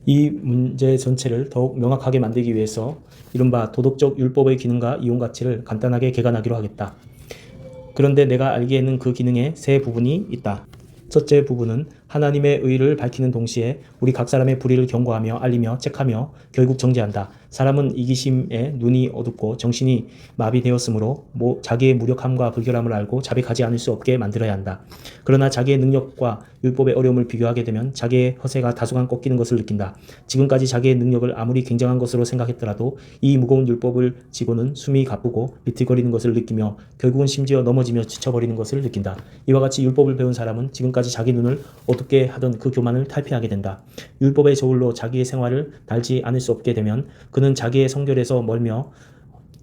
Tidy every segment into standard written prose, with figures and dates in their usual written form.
이 문제 전체를 더욱 명확하게 만들기 위해서 이른바 도덕적 율법의 기능과 이용 가치를 간단하게 개관하기로 하겠다. 그런데 내가 알기에는 그 기능에 세 부분이 있다. 첫째 부분은 하나님의 의를 밝히는 동시에 우리 각 사람의 불의를 경고하며 알리며 책하며 결국 정죄한다. 사람은 이기심에 눈이 어둡고 정신이 마비되었으므로 자기의 무력함과 불결함을 알고 자백하지 않을 수 없게 만들어야 한다. 그러나 자기의 능력과 율법의 어려움을 비교하게 되면 자기의 허세가 다소간 꺾이는 것을 느낀다. 지금까지 자기의 능력을 아무리 굉장한 것으로 생각했더라도 이 무거운 율법을 지고는 숨이 가쁘고 비틀거리는 것을 느끼며 결국은 심지어 넘어지며 지쳐버리는 것을 느낀다. 이와 같이 율법을 배운 사람은 지금까지 자기 눈을 어둡게 하던 그 교만을 탈피하게 된다. 율법의 저울로 자기의 생활을 달지 않을 수 없게 되면 그는 자기의 성결에서 멀며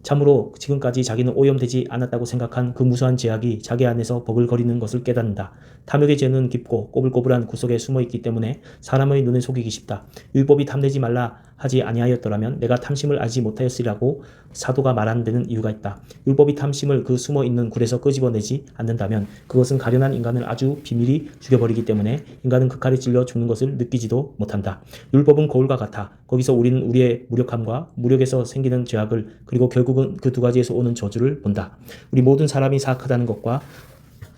참으로 지금까지 자기는 오염되지 않았다고 생각한 그 무수한 죄악이 자기 안에서 버글거리는 것을 깨닫는다. 탐욕의 죄는 깊고 꼬불꼬불한 구석에 숨어있기 때문에 사람의 눈을 속이기 쉽다. 율법이 탐내지 말라 하지 아니하였더라면 내가 탐심을 알지 못하였으리라고 사도가 말하는 데는 이유가 있다. 율법이 탐심을 그 숨어있는 굴에서 끄집어내지 않는다면 그것은 가련한 인간을 아주 비밀히 죽여버리기 때문에 인간은 그 칼에 찔려 죽는 것을 느끼지도 못한다. 율법은 거울과 같아. 거기서 우리는 우리의 무력함과 무력에서 생기는 죄악을 그리고 결국은 그 두 가지에서 오는 저주를 본다. 우리 모든 사람이 사악하다는 것과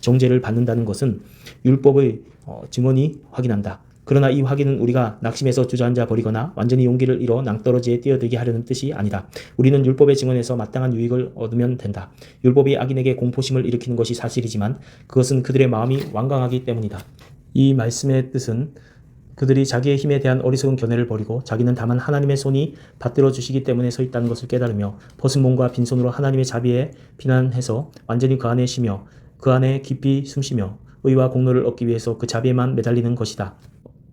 정죄를 받는다는 것은 율법의 증언이 확인한다. 그러나 이 확인은 우리가 낙심해서 주저앉아 버리거나 완전히 용기를 잃어 낭떠러지에 뛰어들게 하려는 뜻이 아니다. 우리는 율법의 증언에서 마땅한 유익을 얻으면 된다. 율법이 악인에게 공포심을 일으키는 것이 사실이지만 그것은 그들의 마음이 완강하기 때문이다. 이 말씀의 뜻은 그들이 자기의 힘에 대한 어리석은 견해를 버리고 자기는 다만 하나님의 손이 받들어 주시기 때문에 서 있다는 것을 깨달으며 벗은 몸과 빈손으로 하나님의 자비에 피난해서 완전히 그 안에 쉬며 그 안에 깊이 숨쉬며 의와 공로를 얻기 위해서 그 자비에만 매달리는 것이다.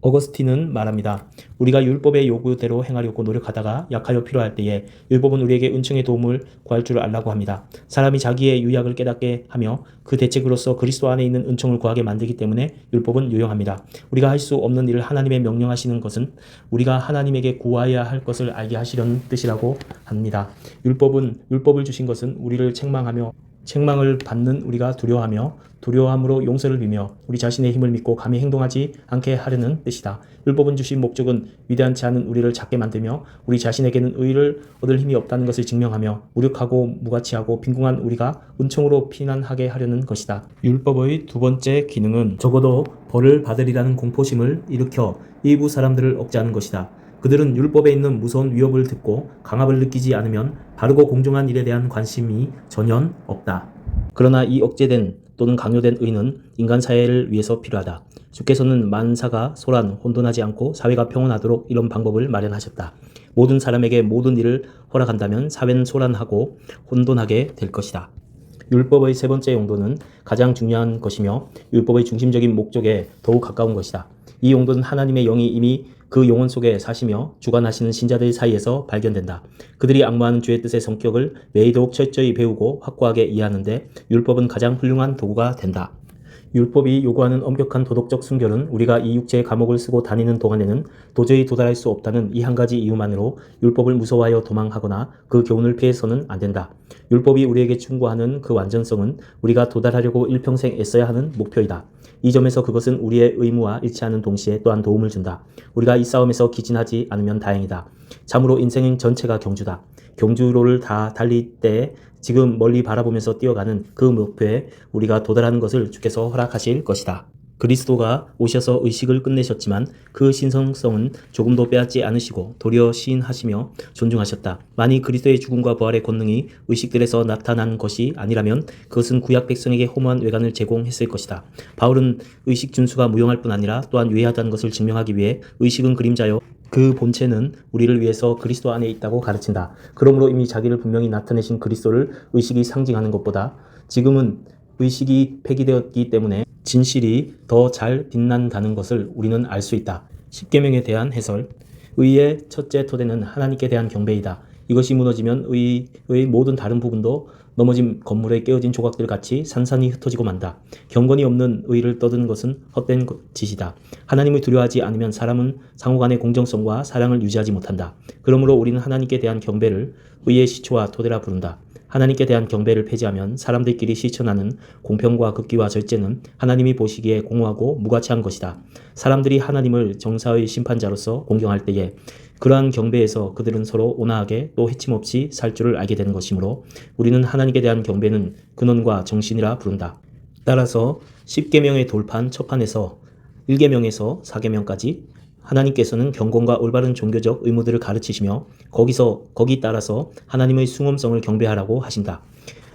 어거스틴은 말합니다. 우리가 율법의 요구대로 행하려고 노력하다가 약하여 필요할 때에 율법은 우리에게 은총의 도움을 구할 줄 알라고 합니다. 사람이 자기의 유약을 깨닫게 하며 그 대책으로서 그리스도 안에 있는 은총을 구하게 만들기 때문에 율법은 유용합니다. 우리가 할 수 없는 일을 하나님의 명령하시는 것은 우리가 하나님에게 구하여야 할 것을 알게 하시려는 뜻이라고 합니다. 율법을 주신 것은 우리를 책망하며 책망을 받는 우리가 두려워하며 두려워함으로 용서를 비며 우리 자신의 힘을 믿고 감히 행동하지 않게 하려는 뜻이다. 율법은 주신 목적은 위대하지 않은 우리를 작게 만들며 우리 자신에게는 의를 얻을 힘이 없다는 것을 증명하며 무력하고 무가치하고 빈궁한 우리가 은총으로 피난하게 하려는 것이다. 율법의 두 번째 기능은 적어도 벌을 받으리라는 공포심을 일으켜 일부 사람들을 억제하는 것이다. 그들은 율법에 있는 무서운 위협을 듣고 강압을 느끼지 않으면 바르고 공정한 일에 대한 관심이 전혀 없다. 그러나 이 억제된 또는 강요된 의는 인간 사회를 위해서 필요하다. 주께서는 만사가 소란, 혼돈하지 않고 사회가 평온하도록 이런 방법을 마련하셨다. 모든 사람에게 모든 일을 허락한다면 사회는 소란하고 혼돈하게 될 것이다. 율법의 세 번째 용도는 가장 중요한 것이며 율법의 중심적인 목적에 더욱 가까운 것이다. 이 용도는 하나님의 영이 이미 그 영혼 속에 사시며 주관하시는 신자들 사이에서 발견된다. 그들이 악무하는 주의 뜻의 성격을 매이도록 철저히 배우고 확고하게 이해하는데 율법은 가장 훌륭한 도구가 된다. 율법이 요구하는 엄격한 도덕적 순결은 우리가 이 육체의 감옥을 쓰고 다니는 동안에는 도저히 도달할 수 없다는 이 한 가지 이유만으로 율법을 무서워하여 도망하거나 그 교훈을 피해서는 안 된다. 율법이 우리에게 충고하는 그 완전성은 우리가 도달하려고 일평생 애써야 하는 목표이다. 이 점에서 그것은 우리의 의무와 일치하는 동시에 또한 도움을 준다. 우리가 이 싸움에서 기진하지 않으면 다행이다. 참으로 인생 전체가 경주다. 경주로를 다 달릴 때 지금 멀리 바라보면서 뛰어가는 그 목표에 우리가 도달하는 것을 주께서 허락하실 것이다. 그리스도가 오셔서 의식을 끝내셨지만 그 신성성은 조금도 빼앗지 않으시고 도리어 시인하시며 존중하셨다. 만일 그리스도의 죽음과 부활의 권능이 의식들에서 나타난 것이 아니라면 그것은 구약 백성에게 허무한 외관을 제공했을 것이다. 바울은 의식 준수가 무용할 뿐 아니라 또한 유해하다는 것을 증명하기 위해 의식은 그림자요 그 본체는 우리를 위해서 그리스도 안에 있다고 가르친다. 그러므로 이미 자기를 분명히 나타내신 그리스도를 의식이 상징하는 것보다 지금은 의식이 폐기되었기 때문에 진실이 더 잘 빛난다는 것을 우리는 알 수 있다. 십계명에 대한 해설. 의의 첫째 토대는 하나님께 대한 경배이다. 이것이 무너지면 의의 모든 다른 부분도 넘어진 건물의 깨어진 조각들 같이 산산이 흩어지고 만다. 경건이 없는 의를 떠드는 것은 헛된 짓이다. 하나님을 두려워하지 않으면 사람은 상호간의 공정성과 사랑을 유지하지 못한다. 그러므로 우리는 하나님께 대한 경배를 의의 시초와 토대라 부른다. 하나님께 대한 경배를 폐지하면 사람들끼리 실천하는 공평과 극기와 절제는 하나님이 보시기에 공허하고 무가치한 것이다. 사람들이 하나님을 정사의 심판자로서 공경할 때에 그러한 경배에서 그들은 서로 온화하게 또 해침없이 살 줄을 알게 되는 것이므로 우리는 하나님께 대한 경배는 근원과 정신이라 부른다. 따라서 10계명의 돌판 첫판에서 1계명에서 4계명까지 하나님께서는 경건과 올바른 종교적 의무들을 가르치시며 거기 따라서 하나님의 숭엄성을 경배하라고 하신다.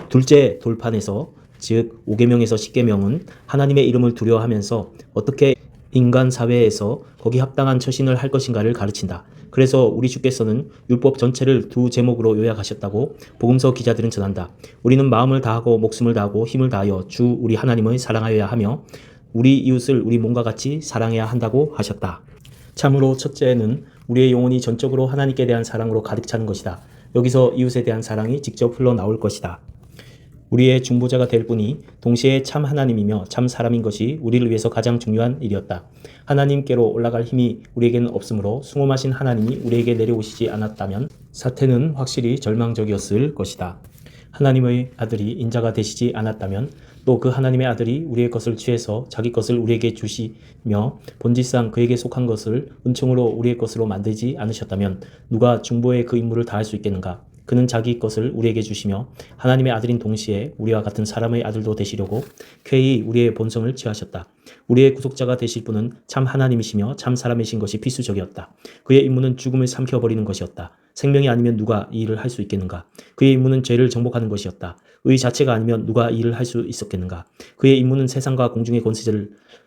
둘째 돌판에서 즉 5계명에서 10계명은 하나님의 이름을 두려워하면서 어떻게 인간 사회에서 거기 합당한 처신을 할 것인가를 가르친다. 그래서 우리 주께서는 율법 전체를 두 제목으로 요약하셨다고 복음서 기자들은 전한다. 우리는 마음을 다하고 목숨을 다하고 힘을 다하여 주 우리 하나님을 사랑하여야 하며 우리 이웃을 우리 몸과 같이 사랑해야 한다고 하셨다. 참으로 첫째는 우리의 영혼이 전적으로 하나님께 대한 사랑으로 가득 차는 것이다. 여기서 이웃에 대한 사랑이 직접 흘러나올 것이다. 우리의 중보자가 될 분이 동시에 참 하나님이며 참 사람인 것이 우리를 위해서 가장 중요한 일이었다. 하나님께로 올라갈 힘이 우리에게는 없으므로 숭엄하신 하나님이 우리에게 내려오시지 않았다면 사태는 확실히 절망적이었을 것이다. 하나님의 아들이 인자가 되시지 않았다면 또 그 하나님의 아들이 우리의 것을 취해서 자기 것을 우리에게 주시며 본질상 그에게 속한 것을 은총으로 우리의 것으로 만들지 않으셨다면 누가 중보의 그 임무를 다할 수 있겠는가? 그는 자기 것을 우리에게 주시며 하나님의 아들인 동시에 우리와 같은 사람의 아들도 되시려고 쾌히 우리의 본성을 취하셨다. 우리의 구속자가 되실 분은 참 하나님이시며 참 사람이신 것이 필수적이었다. 그의 임무는 죽음을 삼켜버리는 것이었다. 생명이 아니면 누가 이 일을 할 수 있겠는가? 그의 임무는 죄를 정복하는 것이었다. 의 자체가 아니면 누가 이 일을 할 수 있었겠는가? 그의 임무는 세상과 공중의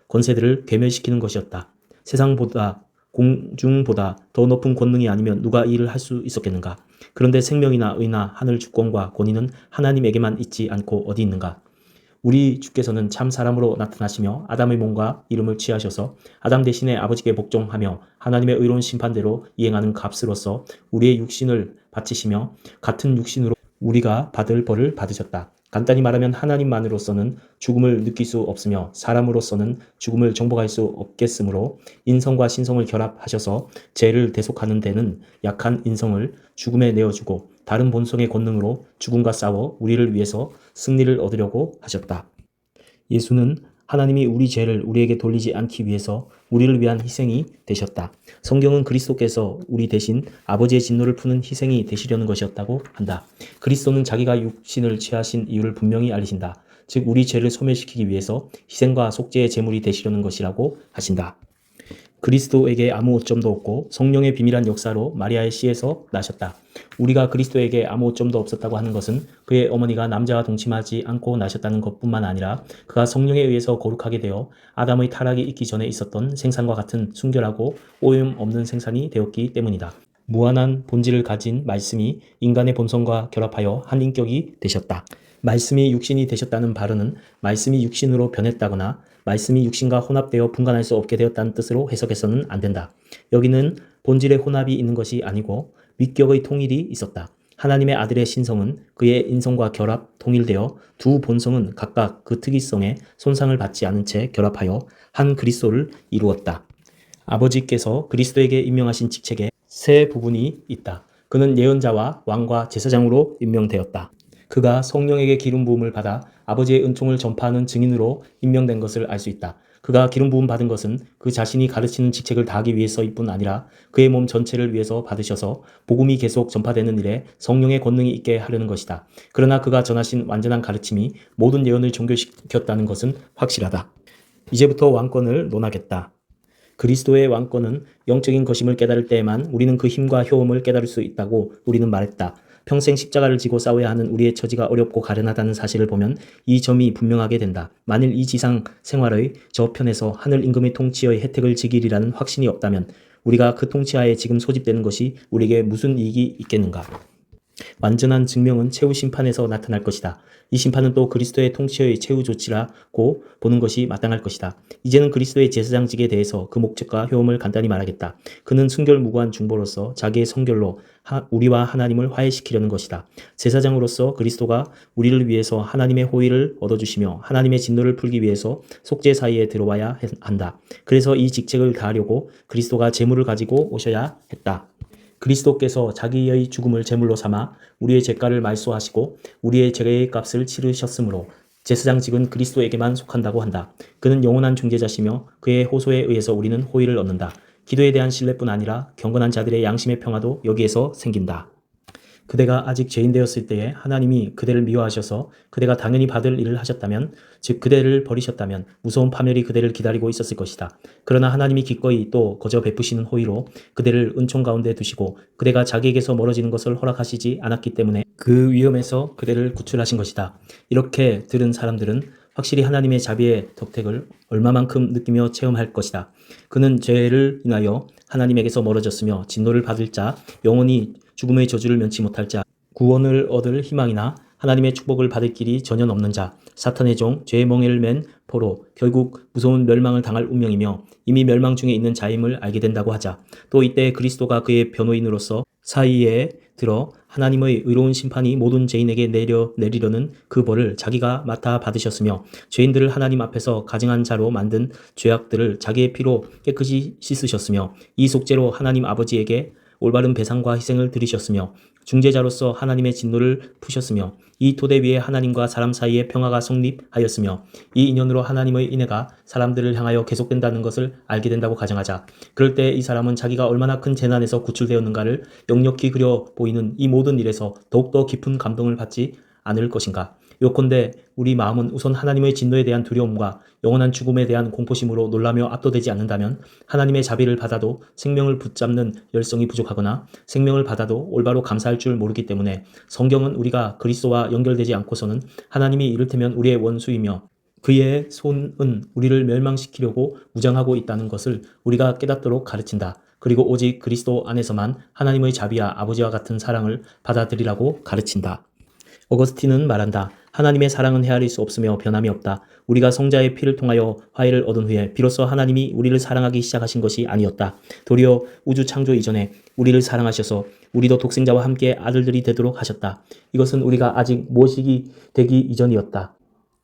권세들을 괴멸시키는 것이었다. 세상보다 공중보다 더 높은 권능이 아니면 누가 이 일을 할 수 있었겠는가? 그런데 생명이나 의나 하늘 주권과 권위는 하나님에게만 있지 않고 어디 있는가? 우리 주께서는 참 사람으로 나타나시며 아담의 몸과 이름을 취하셔서 아담 대신에 아버지께 복종하며 하나님의 의로운 심판대로 이행하는 값으로서 우리의 육신을 바치시며 같은 육신으로 우리가 받을 벌을 받으셨다. 간단히 말하면 하나님만으로서는 죽음을 느낄 수 없으며 사람으로서는 죽음을 정복할 수 없겠으므로 인성과 신성을 결합하셔서 죄를 대속하는 데는 약한 인성을 죽음에 내어주고 다른 본성의 권능으로 죽음과 싸워 우리를 위해서 승리를 얻으려고 하셨다. 예수는 하나님이 우리 죄를 우리에게 돌리지 않기 위해서 우리를 위한 희생이 되셨다. 성경은 그리스도께서 우리 대신 아버지의 진노를 푸는 희생이 되시려는 것이었다고 한다. 그리스도는 자기가 육신을 취하신 이유를 분명히 알리신다. 즉 우리 죄를 소멸시키기 위해서 희생과 속죄의 제물이 되시려는 것이라고 하신다. 그리스도에게 아무 오점도 없고 성령의 비밀한 역사로 마리아의 씨에서 나셨다. 우리가 그리스도에게 아무 오점도 없었다고 하는 것은 그의 어머니가 남자와 동침하지 않고 나셨다는 것뿐만 아니라 그가 성령에 의해서 거룩하게 되어 아담의 타락이 있기 전에 있었던 생산과 같은 순결하고 오염 없는 생산이 되었기 때문이다. 무한한 본질을 가진 말씀이 인간의 본성과 결합하여 한 인격이 되셨다. 말씀이 육신이 되셨다는 발언은 말씀이 육신으로 변했다거나 말씀이 육신과 혼합되어 분간할 수 없게 되었다는 뜻으로 해석해서는 안 된다. 여기는 본질의 혼합이 있는 것이 아니고 위격의 통일이 있었다. 하나님의 아들의 신성은 그의 인성과 결합, 통일되어 두 본성은 각각 그 특이성에 손상을 받지 않은 채 결합하여 한 그리스도를 이루었다. 아버지께서 그리스도에게 임명하신 직책에 세 부분이 있다. 그는 예언자와 왕과 제사장으로 임명되었다. 그가 성령에게 기름 부음을 받아 아버지의 은총을 전파하는 증인으로 임명된 것을 알 수 있다. 그가 기름 부음 받은 것은 그 자신이 가르치는 직책을 다하기 위해서일 뿐 아니라 그의 몸 전체를 위해서 받으셔서 복음이 계속 전파되는 일에 성령의 권능이 있게 하려는 것이다. 그러나 그가 전하신 완전한 가르침이 모든 예언을 종결시켰다는 것은 확실하다. 이제부터 왕권을 논하겠다. 그리스도의 왕권은 영적인 것임을 깨달을 때에만 우리는 그 힘과 효험을 깨달을 수 있다고 우리는 말했다. 평생 십자가를 지고 싸워야 하는 우리의 처지가 어렵고 가련하다는 사실을 보면 이 점이 분명하게 된다. 만일 이 지상 생활의 저편에서 하늘 임금의 통치의 혜택을 지키리라는 확신이 없다면 우리가 그 통치하에 지금 소집되는 것이 우리에게 무슨 이익이 있겠는가? 완전한 증명은 최후 심판에서 나타날 것이다. 이 심판은 또 그리스도의 통치의 최후 조치라고 보는 것이 마땅할 것이다. 이제는 그리스도의 제사장직에 대해서 그 목적과 효험을 간단히 말하겠다. 그는 순결무구한 중보로서 자기의 성결로 우리와 하나님을 화해시키려는 것이다. 제사장으로서 그리스도가 우리를 위해서 하나님의 호의를 얻어주시며 하나님의 진노를 풀기 위해서 속죄 사이에 들어와야 한다. 그래서 이 직책을 다하려고 그리스도가 제물을 가지고 오셔야 했다. 그리스도께서 자기의 죽음을 제물로 삼아 우리의 죄가를 말소하시고 우리의 죄의 값을 치르셨으므로 제사장직은 그리스도에게만 속한다고 한다. 그는 영원한 중재자시며 그의 호소에 의해서 우리는 호의를 얻는다. 기도에 대한 신뢰뿐 아니라 경건한 자들의 양심의 평화도 여기에서 생긴다. 그대가 아직 죄인 되었을 때에 하나님이 그대를 미워하셔서 그대가 당연히 받을 일을 하셨다면, 즉 그대를 버리셨다면 무서운 파멸이 그대를 기다리고 있었을 것이다. 그러나 하나님이 기꺼이 또 거저 베푸시는 호의로 그대를 은총 가운데 두시고 그대가 자기에게서 멀어지는 것을 허락하시지 않았기 때문에 그 위험에서 그대를 구출하신 것이다. 이렇게 들은 사람들은 확실히 하나님의 자비의 덕택을 얼마만큼 느끼며 체험할 것이다. 그는 죄를 인하여 하나님에게서 멀어졌으며 진노를 받을 자, 영원히 죽음의 저주를 면치 못할 자, 구원을 얻을 희망이나 하나님의 축복을 받을 길이 전혀 없는 자, 사탄의 종, 죄의 멍에를 맨 포로 결국 무서운 멸망을 당할 운명이며 이미 멸망 중에 있는 자임을 알게 된다고 하자. 또 이때 그리스도가 그의 변호인으로서 사이에 들어 하나님의 의로운 심판이 모든 죄인에게 내리려는 그 벌을 자기가 맡아 받으셨으며 죄인들을 하나님 앞에서 가증한 자로 만든 죄악들을 자기의 피로 깨끗이 씻으셨으며 이 속죄로 하나님 아버지에게 올바른 배상과 희생을 드리셨으며 중재자로서 하나님의 진노를 푸셨으며 이 토대 위에 하나님과 사람 사이의 평화가 성립하였으며 이 인연으로 하나님의 인애가 사람들을 향하여 계속된다는 것을 알게 된다고 가정하자. 그럴 때 이 사람은 자기가 얼마나 큰 재난에서 구출되었는가를 역력히 그려 보이는 이 모든 일에서 더욱더 깊은 감동을 받지 않을 것인가. 요컨대 우리 마음은 우선 하나님의 진노에 대한 두려움과 영원한 죽음에 대한 공포심으로 놀라며 압도되지 않는다면 하나님의 자비를 받아도 생명을 붙잡는 열성이 부족하거나 생명을 받아도 올바로 감사할 줄 모르기 때문에 성경은 우리가 그리스도와 연결되지 않고서는 하나님이 이를테면 우리의 원수이며 그의 손은 우리를 멸망시키려고 무장하고 있다는 것을 우리가 깨닫도록 가르친다. 그리고 오직 그리스도 안에서만 하나님의 자비와 아버지와 같은 사랑을 받아들이라고 가르친다. 어거스틴은 말한다. 하나님의 사랑은 헤아릴 수 없으며 변함이 없다. 우리가 성자의 피를 통하여 화해를 얻은 후에 비로소 하나님이 우리를 사랑하기 시작하신 것이 아니었다. 도리어 우주 창조 이전에 우리를 사랑하셔서 우리도 독생자와 함께 아들들이 되도록 하셨다. 이것은 우리가 아직 모식이 되기 이전이었다.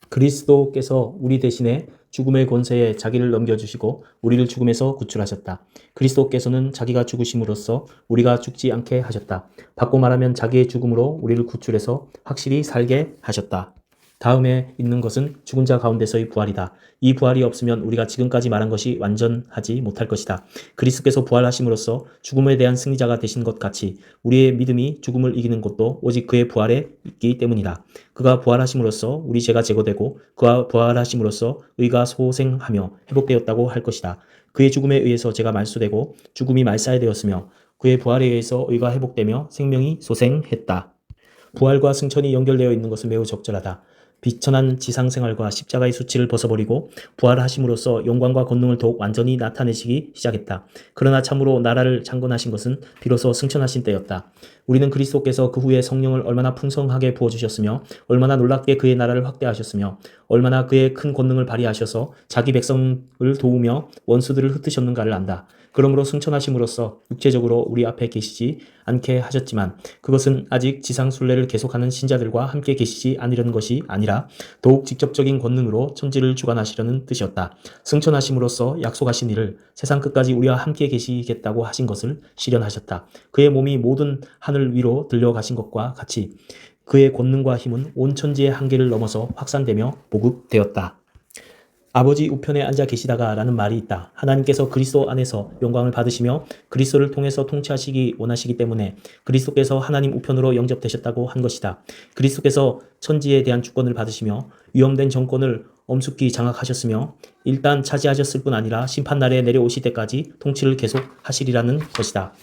그리스도께서 우리 대신에 죽음의 권세에 자기를 넘겨주시고 우리를 죽음에서 구출하셨다. 그리스도께서는 자기가 죽으심으로써 우리가 죽지 않게 하셨다. 바꿔 말하면 자기의 죽음으로 우리를 구출해서 확실히 살게 하셨다. 다음에 있는 것은 죽은 자 가운데서의 부활이다. 이 부활이 없으면 우리가 지금까지 말한 것이 완전하지 못할 것이다. 그리스도께서 부활하심으로써 죽음에 대한 승리자가 되신 것 같이 우리의 믿음이 죽음을 이기는 것도 오직 그의 부활에 있기 때문이다. 그가 부활하심으로써 우리 죄가 제거되고 그가 부활하심으로써 의가 소생하며 회복되었다고 할 것이다. 그의 죽음에 의해서 죄가 말소되고 죽음이 말살되었으며 그의 부활에 의해서 의가 회복되며 생명이 소생했다. 부활과 승천이 연결되어 있는 것은 매우 적절하다. 비천한 지상생활과 십자가의 수치를 벗어버리고 부활하심으로써 영광과 권능을 더욱 완전히 나타내시기 시작했다. 그러나 참으로 나라를 창건하신 것은 비로소 승천하신 때였다. 우리는 그리스도께서 그 후에 성령을 얼마나 풍성하게 부어주셨으며 얼마나 놀랍게 그의 나라를 확대하셨으며 얼마나 그의 큰 권능을 발휘하셔서 자기 백성을 도우며 원수들을 흩으셨는가를 안다. 그러므로 승천하심으로써 육체적으로 우리 앞에 계시지 않게 하셨지만 그것은 아직 지상 순례를 계속하는 신자들과 함께 계시지 않으려는 것이 아니라 더욱 직접적인 권능으로 천지를 주관하시려는 뜻이었다. 승천하심으로써 약속하신 이를 세상 끝까지 우리와 함께 계시겠다고 하신 것을 실현하셨다. 그의 몸이 모든 하늘 위로 들려가신 것과 같이 그의 권능과 힘은 온 천지의 한계를 넘어서 확산되며 보급되었다. 아버지 우편에 앉아 계시다가 라는 말이 있다. 하나님께서 그리스도 안에서 영광을 받으시며 그리스도를 통해서 통치하시기 원하시기 때문에 그리스도께서 하나님 우편으로 영접되셨다고 한 것이다. 그리스도께서 천지에 대한 주권을 받으시며 위험된 정권을 엄숙히 장악하셨으며 일단 차지하셨을 뿐 아니라 심판날에 내려오실 때까지 통치를 계속하시리라는 것이다.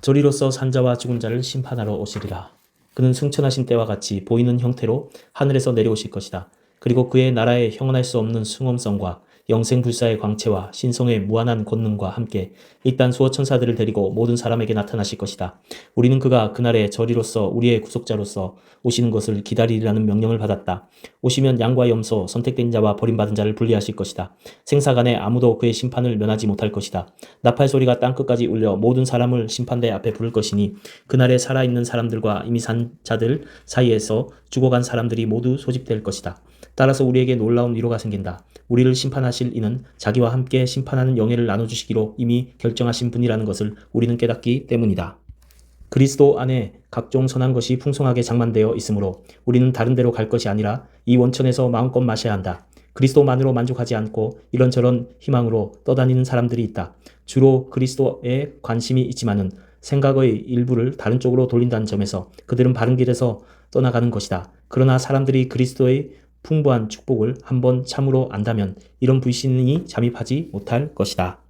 저리로서 산자와 죽은 자를 심판하러 오시리라. 그는 승천하신 때와 같이 보이는 형태로 하늘에서 내려오실 것이다. 그리고 그의 나라에 형언할 수 없는 숭엄성과 영생불사의 광채와 신성의 무한한 권능과 함께 일단 수호 천사들을 데리고 모든 사람에게 나타나실 것이다. 우리는 그가 그날에 저리로서 우리의 구속자로서 오시는 것을 기다리라는 명령을 받았다. 오시면 양과 염소, 선택된 자와 버림받은 자를 분리하실 것이다. 생사간에 아무도 그의 심판을 면하지 못할 것이다. 나팔 소리가 땅끝까지 울려 모든 사람을 심판대 앞에 부를 것이니 그날에 살아있는 사람들과 이미 산 자들 사이에서 죽어간 사람들이 모두 소집될 것이다. 따라서 우리에게 놀라운 위로가 생긴다. 우리를 심판하실 이는 자기와 함께 심판하는 영예를 나눠주시기로 이미 결정하신 분이라는 것을 우리는 깨닫기 때문이다. 그리스도 안에 각종 선한 것이 풍성하게 장만되어 있으므로 우리는 다른 데로 갈 것이 아니라 이 원천에서 마음껏 마셔야 한다. 그리스도만으로 만족하지 않고 이런저런 희망으로 떠다니는 사람들이 있다. 주로 그리스도에 관심이 있지만은 생각의 일부를 다른 쪽으로 돌린다는 점에서 그들은 바른 길에서 떠나가는 것이다. 그러나 사람들이 그리스도의 풍부한 축복을 한번 참으로 안다면 이런 불신이 잠입하지 못할 것이다.